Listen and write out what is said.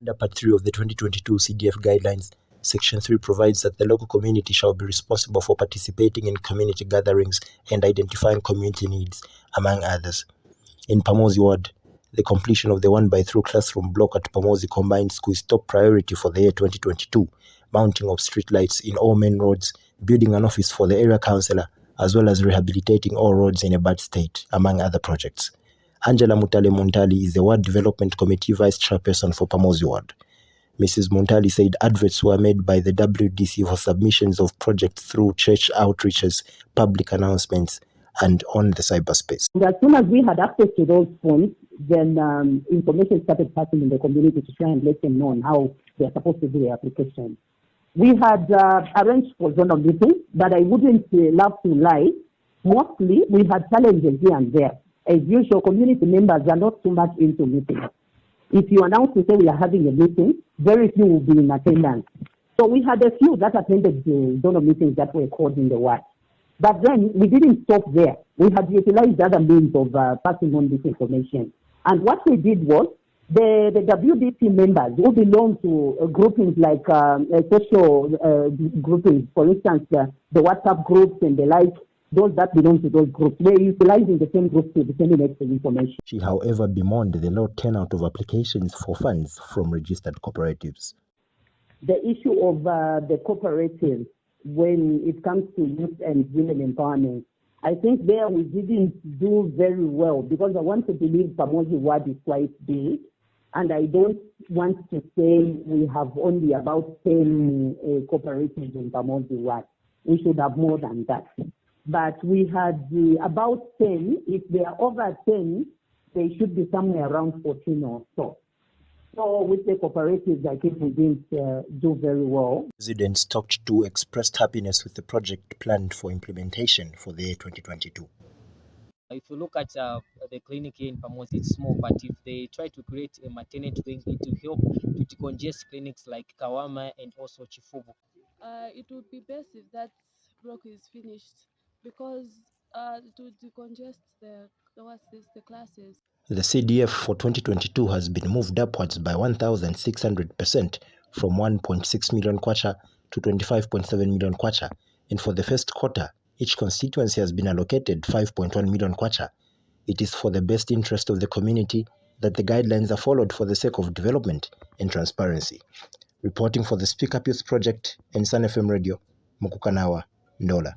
Under Part 3 of the 2022 CDF guidelines, Section 3 provides that the local community shall be responsible for participating in community gatherings and identifying community needs, among others. In Pamodzi Ward, the completion of the 1x3 classroom block at Pamodzi Combined School is top priority for the year 2022, mounting of streetlights in all main roads, building an office for the area councillor, as well as rehabilitating all roads in a bad state, among other projects. Angela Muntali is the Ward Development Committee Vice Chairperson for Pamodzi Ward. Mrs. Muntali said adverts were made by the WDC for submissions of projects through church outreaches, public announcements, and on the cyberspace. As soon as we had access to those funds, then information started passing in the community to try and let them know on how they are supposed to do their application. We had arranged for zonal meetings, but I wouldn't love to lie. Mostly, we had challenges here and there. As usual, community members are not too much into meetings. If you announce to say we are having a meeting, very few will be in attendance. So we had a few that attended the donor meetings that were called in the ward. But then we didn't stop there. We had utilized other means of passing on this information. And what we did was, the WDC members who belong to groupings like social groupings, for instance, the WhatsApp groups and the like, those that belong to those groups, we're utilizing the same groups to disseminate extra information. She, however, bemoaned the low turnout of applications for funds from registered cooperatives. The issue of the cooperatives, when it comes to youth and women empowerment, I think there we didn't do very well, because I want to believe Pamodzi Ward is quite big, and I don't want to say we have only about 10 cooperatives in Pamodzi Ward. We should have more than that. But we had about 10. If they are over 10, they should be somewhere around 14 or so. So with the cooperatives, I think we didn't do very well. Residents talked to expressed happiness with the project planned for implementation for the year 2022. If you look at the clinic here in Pamodzi, it's small, but if they try to create a maternity wing, it will help to decongest clinics like Kawama and also Chifubu. It would be best if that block is finished, because it would decongest the classes. The CDF for 2022 has been moved upwards by 1,600% from 1.6 million kwacha to 25.7 million kwacha, and for the first quarter, each constituency has been allocated 5.1 million kwacha. It is for the best interest of the community that the guidelines are followed for the sake of development and transparency. Reporting for the Speak Up Youth Project and Sun FM Radio, Mukuka Nawa, Ndola.